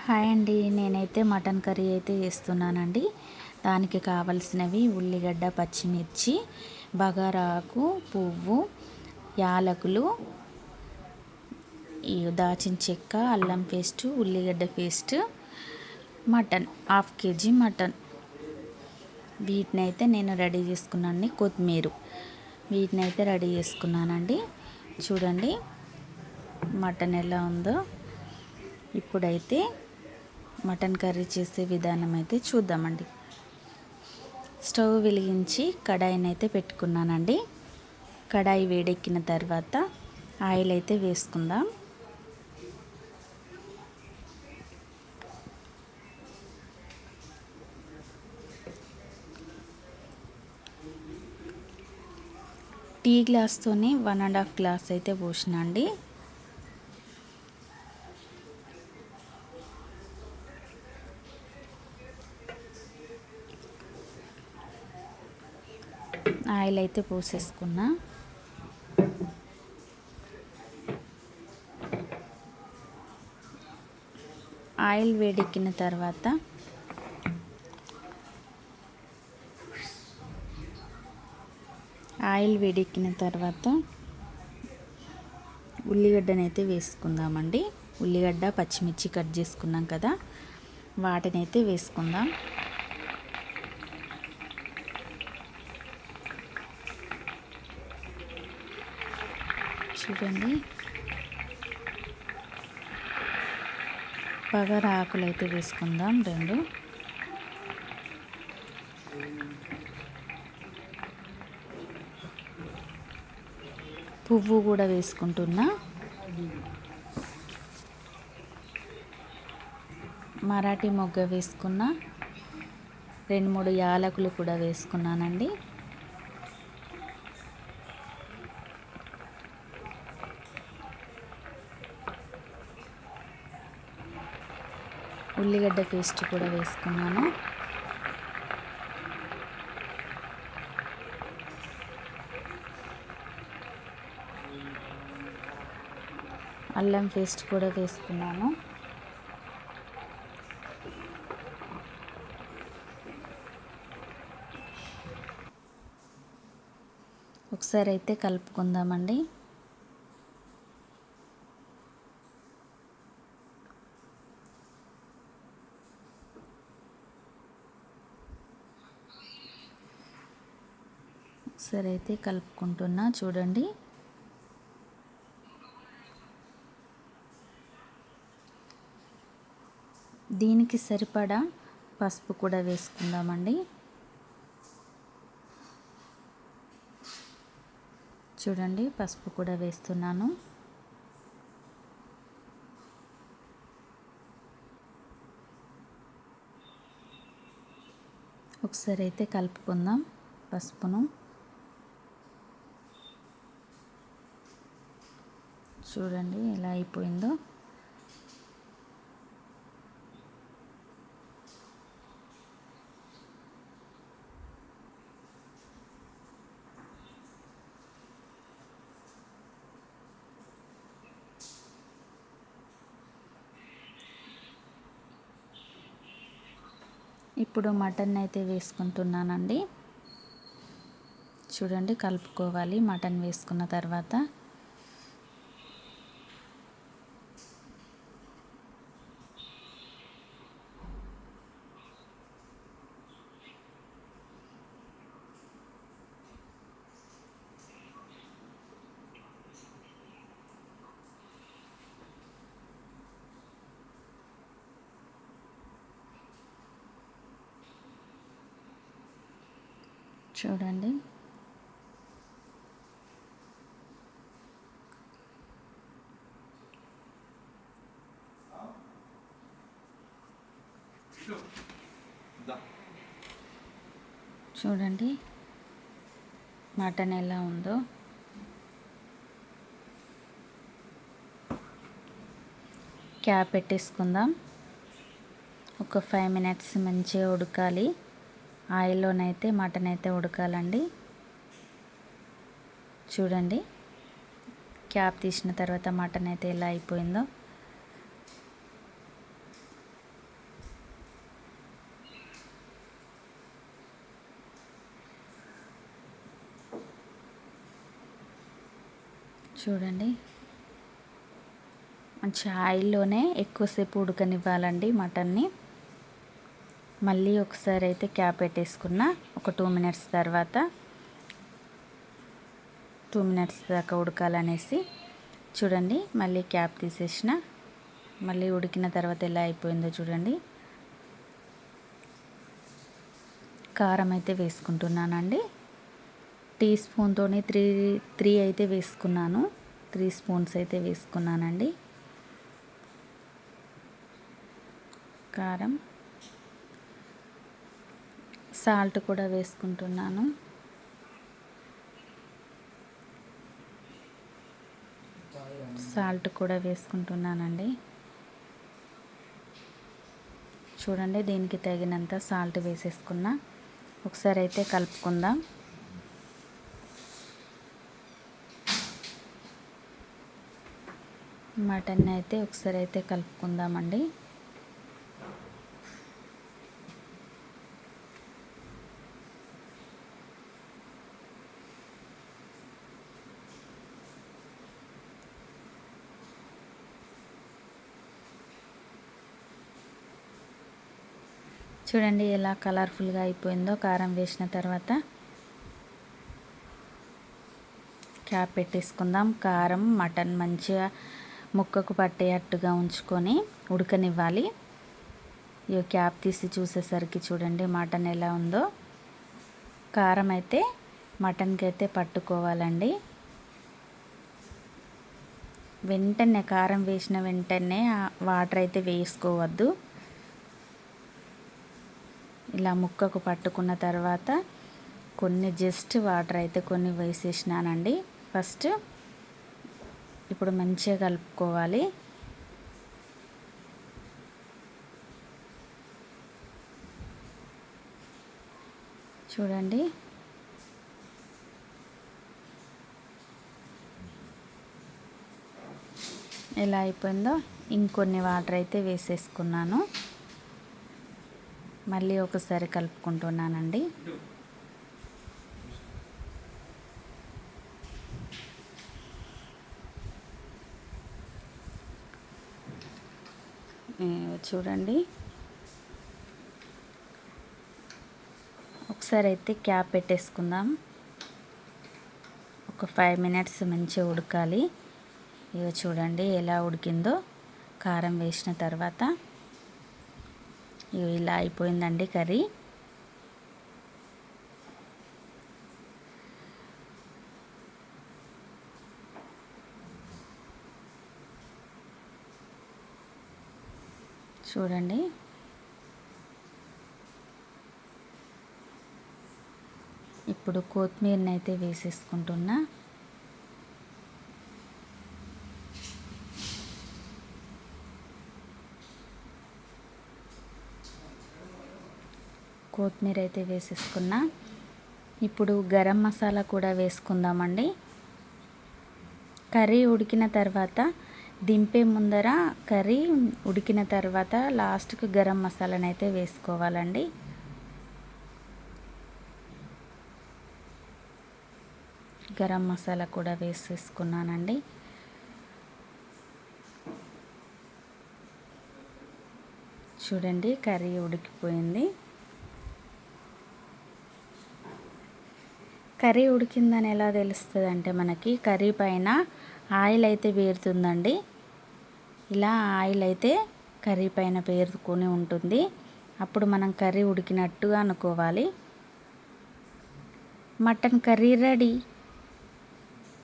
Hi అండి. నేనైతే mutton curry అయితే చేస్తున్నానండి. దానికి కావలసినవి ఉల్లిగడ్డ, పచ్చిమిర్చి, బగారాకు, పువ్వు, యాలకులు, ఈ దాచిన చెక్క, అల్లం పేస్టు, ఉల్లిగడ్డ పేస్ట్, మటన్ 1/2 kg మటన్. వీటినైతే నేను రెడీ చేసుకున్నాను. కొత్తిమీర వీటినైతే రెడీ చేసుకున్నానండి. చూడండి మటన్ ఎలా ఉందో. ఇప్పుడైతే మటన్ కర్రీ చేసే విధానం అయితే చూద్దామండి. స్టవ్ వెలిగించి కడాయిని అయితే పెట్టుకున్నానండి. కడాయి వేడెక్కిన తర్వాత ఆయిల్ అయితే వేసుకుందాం. టీ గ్లాస్తోనే 1.5 గ్లాస్ అయితే పోసిన అండి. ఆయిల్ అయితే పోసేసుకున్నా. ఆయిల్ వేడెక్కిన తర్వాత ఉల్లిగడ్డనైతే వేసుకుందామండి. ఉల్లిగడ్డ, పచ్చిమిర్చి కట్ చేసుకున్నాం కదా, వాటినైతే వేసుకుందాం. చూడండి బగారా ఆకులు అయితే వేసుకుందాం 2. పువ్వు కూడా వేసుకుంటున్నా. మరాఠీ మొగ్గ వేసుకున్న. 2-3 యాలకులు కూడా వేసుకున్నానండి. ఉల్లిగడ్డ పేస్ట్ కూడా వేసుకున్నాను. అల్లం పేస్ట్ కూడా వేసుకున్నాను. ఒకసారి అయితే కలుపుకుందామండి. ఒకసారి అయితే కలుపుకుంటున్నా. చూడండి దీనికి సరిపడా పసుపు కూడా వేసుకుందామండి. చూడండి పసుపు కూడా వేస్తున్నాను. ఒకసారి అయితే కలుపుకుందాం పసుపును. చూడండి ఎలా అయిపోయిందో. ఇప్పుడు మటన్ అయితే వేసుకుంటున్నానండి. చూడండి కలుపుకోవాలి. మటన్ వేసుకున్న తర్వాత చూడండి చూడండి మటన్ ఎలా ఉందో. క్యాప్ పెట్టేసుకుందాం. ఒక 5 minutes మంచిగా ఉడకాలి. ఆయిల్లోనైతే మటన్ అయితే ఉడకాలండి. చూడండి క్యాప్ తీసిన తర్వాత మటన్ అయితే ఎలా అయిపోయిందో. చూడండి, మంచి ఆయిల్లోనే ఎక్కువసేపు ఉడకనివ్వాలండి మటన్ని. మళ్ళీ ఒకసారి అయితే క్యాప్ పెట్టేసుకున్న. ఒక 2 మినిట్స్ తర్వాత 2 మినిట్స్ దాకా ఉడకాలనేసి చూడండి, మళ్ళీ క్యాప్ తీసేసిన. మళ్ళీ ఉడికిన తర్వాత ఎలా అయిపోయిందో చూడండి. కారం అయితే వేసుకుంటున్నానండి. టీ స్పూన్తోని 3 అయితే వేసుకున్నాను. 3 స్పూన్స్ అయితే వేసుకున్నానండి కారం. సాల్ట్ కూడా వేసుకుంటున్నాను. సాల్ట్ కూడా వేసుకుంటున్నానండి. చూడండి, దీనికి తగినంత సాల్ట్ వేసేసుకున్నా. ఒకసారి అయితే కలుపుకుందాం. మటన్ అయితే ఒకసారి అయితే కలుపుకుందామండి. చూడండి ఎలా కలర్ఫుల్గా అయిపోయిందో. కారం వేసిన తర్వాత క్యాప్ పెట్టేసుకుందాం. కారం మటన్ మంచిగా ముక్కకు పట్టేటట్టుగా ఉంచుకొని ఉడకనివ్వాలి. ఈ క్యాప్ తీసి చూసేసరికి చూడండి మటన్ ఎలా ఉందో. కారం అయితే మటన్కి అయితే పట్టుకోవాలండి. వెంటనే కారం వేసిన వెంటనే వాటర్ అయితే వేసుకోవద్దు. ఇలా ముక్కకు పట్టుకున్న తర్వాత కొన్ని జస్ట్ వాటర్ అయితే కొన్ని వేసేసినానండి ఫస్ట్. ఇప్పుడు మంచిగా కలుపుకోవాలి. చూడండి, ఎలా అయిపోయిందో. ఇంకొన్ని వాటర్ అయితే వేసేసుకున్నాను. మళ్ళీ ఒకసారి కలుపుకుంటున్నానండి. చూడండి, ఒకసారి అయితే క్యాప్ పెట్టేసుకుందాం. ఒక 5 మినిట్స్ మంచిగా ఉడకాలి. ఇక చూడండి ఎలా ఉడికిందో. కారం వేసిన తర్వాత ఇలా అయిపోయిందండి కర్రీ. చూడండి, ఇప్పుడు కొత్తిమీరని అయితే వేసేసుకుంటున్నా. కొత్తిమీర అయితే వేసేసుకున్నా. ఇప్పుడు గరం మసాలా కూడా వేసుకుందామండి. కర్రీ ఉడికిన తర్వాత దింపే ముందర కర్రీ ఉడికిన తర్వాత లాస్ట్కి గరం మసాలాను అయితే వేసుకోవాలండి. గరం మసాలా కూడా వేసేసుకున్నానండి. చూడండి కర్రీ ఉడికిపోయింది. కర్రీ ఉడికిందని ఎలా తెలుస్తుంది అంటే మనకి కర్రీ పైన ఆయిల్ అయితే పేరుతుందండి. ఇలా ఆయిల్ అయితే కర్రీ పైన పేరుకొని ఉంటుంది. అప్పుడు మనం కర్రీ ఉడికినట్టుగా అనుకోవాలి. Mutton curry ready.